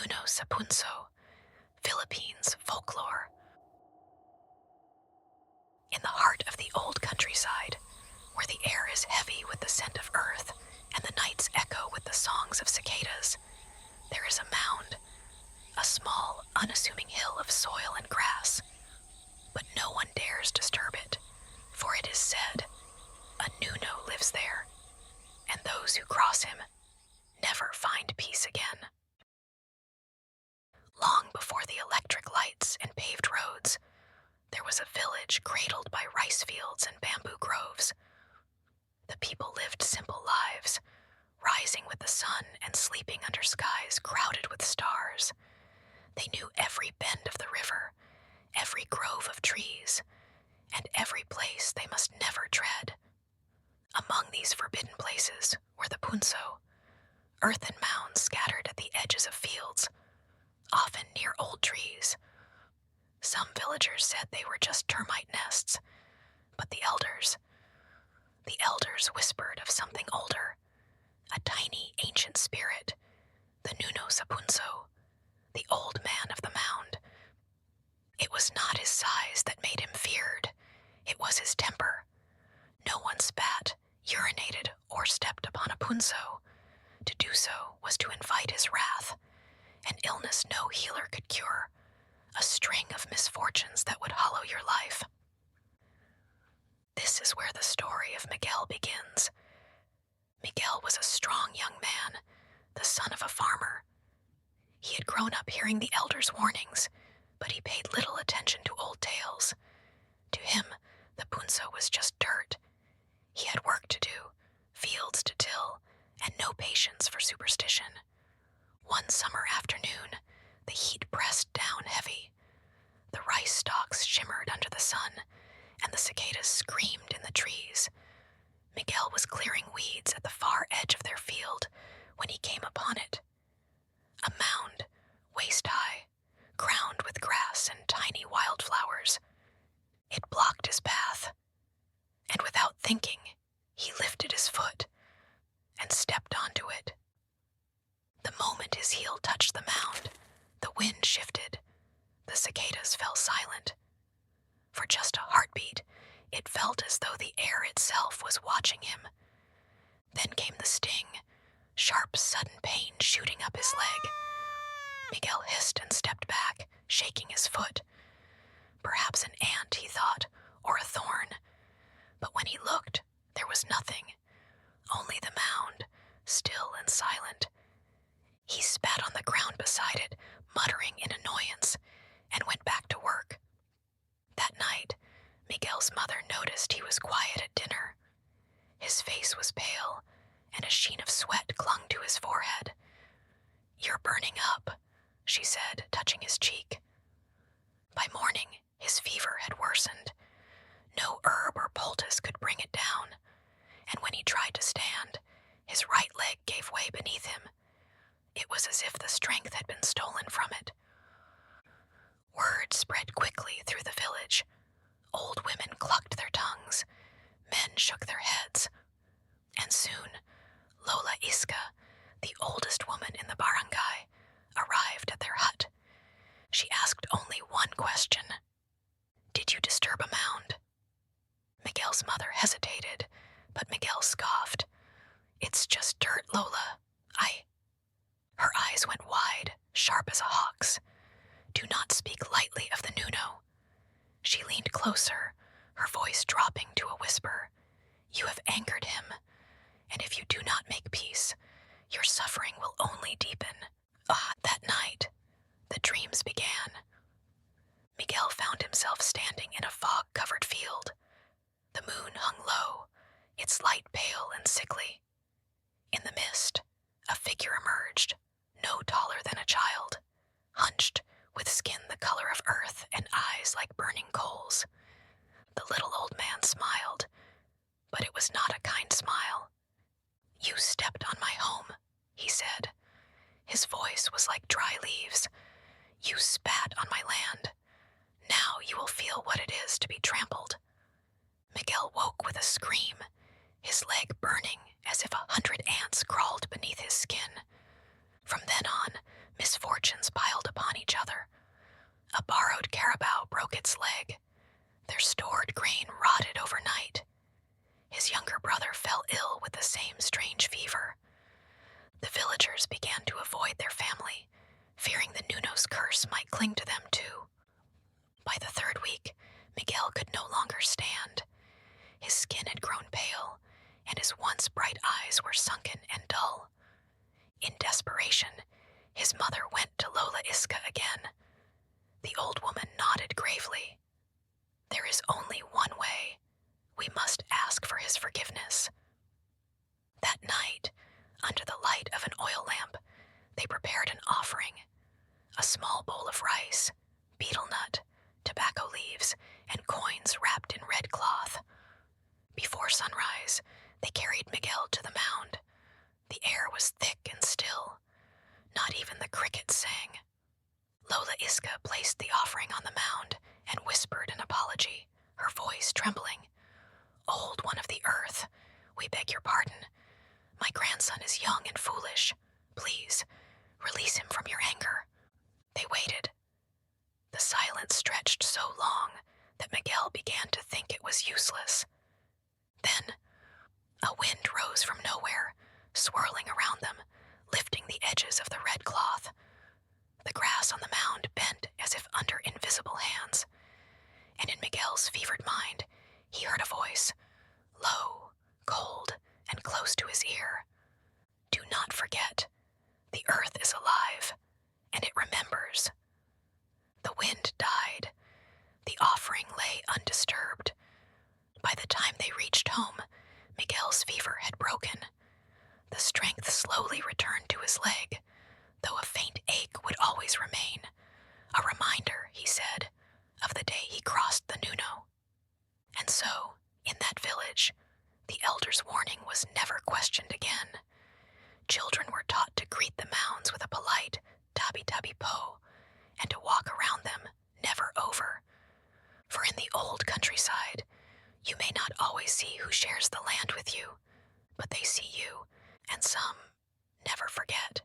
Nuno sa Punso, Philippines Folklore. In the heart of the old countryside, where the air is heavy with the scent of earth and the nights echo with the songs of cicadas, there is a mound, a small, unassuming hill of soil and grass. But no one dares disturb it, for it is said, a Nuno lives there, and those who cross him never find peace again. Long before the electric lights and paved roads, there was a village cradled by rice fields and bamboo groves. The people lived simple lives, rising with the sun and sleeping under skies crowded with stars. They knew every bend of the river, every grove of trees, and every place they must never tread. Among these forbidden places were the Punso, earthen mounds scattered at the edges of fields, often near old trees. Some villagers said they were just termite nests, but the elders whispered of something older, a tiny ancient spirit, the Nuno sa Punso, the old man of the mound. It was not his size that made him feared, it was his temper. No one spat, urinated, or stepped upon a Punso. To do so was to invite his wrath, an illness no healer could cure, a string of misfortunes that would hollow your life. This is where the story of Miguel begins. Miguel was a strong young man, the son of a farmer. He had grown up hearing the elders' warnings, but he paid little attention to old tales. To him, the Punso was just dirt. He had work to do, fields to till, and no patience for superstition. One summer afternoon, the heat pressed down heavy. The rice stalks shimmered under the sun, and the cicadas screamed in the trees. Miguel was clearing weeds at the far edge of their field when he came upon it. A mound, waist-high, crowned with grass and tiny wildflowers. It blocked his path, and without thinking, he lifted his foot and stepped onto it. The moment his heel touched the mound, the wind shifted. The cicadas fell silent. For just a heartbeat, it felt as though the air itself was watching him. Then came the sting, sharp, sudden pain shooting up his leg. Miguel hissed and stepped back, shaking his foot. Perhaps an ant, he thought, or a thorn. But when he looked, there was nothing, only the mound, still and silent. He spat on the ground beside it, muttering in annoyance, and went back to work. That night, Miguel's mother noticed he was quiet at dinner. His face was pale, and a sheen of sweat clung to his forehead. "You're burning up," she said, touching his cheek. By morning, his fever had worsened. No herb or poultice could bring it down, and when he tried to stand, his right leg gave way beneath him. It was as if the strength had been stolen from it. Word spread quickly through the village. Old women clucked their tongues. Men shook their heads. And soon, Lola Iska, the oldest woman in the barangay, arrived at their hut. She asked only one question. "Did you disturb a mound?" Miguel's mother hesitated, but Miguel scoffed. "It's just dirt, Lola. Her eyes went wide, sharp as a hawk's. "Do not speak lightly of the Nuno." She leaned closer, her voice dropping to a whisper. "You have angered him, and if you do not make peace, your suffering will only deepen." That night, the dreams began. Miguel found himself standing in a fog-covered field. The moon hung low, its light pale and sickly. In the mist, a figure emerged, no taller than a child, hunched, with skin the color of earth and eyes like burning coals. The little old man smiled, but it was not a kind smile. "You stepped on my home," he said. His voice was like dry leaves. "You spat on my land. Now you will feel what it is to be trampled." Miguel woke with a scream, his leg burning as if 100 ants crawled beneath his skin. From then on, misfortune misfortunes piled upon each other. A borrowed carabao broke its leg. Their stored grain rotted overnight. His younger brother fell ill with the same strange fever. The villagers began to avoid their family, fearing the Nuno's curse might cling to them too. By the third week, Miguel could no longer stand. His skin had grown pale, and his once bright eyes were sunken and dull. In desperation, his mother went to Lola Iska again. The old woman nodded gravely. "There is only one way. We must ask for his forgiveness." That night, under the light of an oil lamp, they prepared an offering: a small bowl of rice, betel nut, tobacco leaves, and coins wrapped in red cloth. Before sunrise, they carried Miguel to the mound. The air was thick and still. Not even the crickets sang. Lola Iska placed the offering on the mound and whispered an apology, her voice trembling. "Old One of the Earth, we beg your pardon. My grandson is young and foolish. Please, release him from your anger." They waited. The silence stretched so long that Miguel began to think it was useless. Then, a wind rose from nowhere, swirling around them, lifting the edges of the red cloth. The grass on the mound bent as if under invisible hands, and in Miguel's fevered mind, he heard a voice, low, cold, and close to his ear. "Do not forget, the earth is alive, and it remembers." The wind died. The offering lay undisturbed. By the time they reached home, Miguel's fever had broken. The strength slowly returned to his leg, though a faint ache would always remain. A reminder, he said, of the day he crossed the Nuno. And so, in that village, the elder's warning was never questioned again. Children were taught to greet the mounds with a polite tabi-tabi po, and to walk around them, never over. For in the old countryside, you may not always see who shares the land with you, but they see you, and some never forget.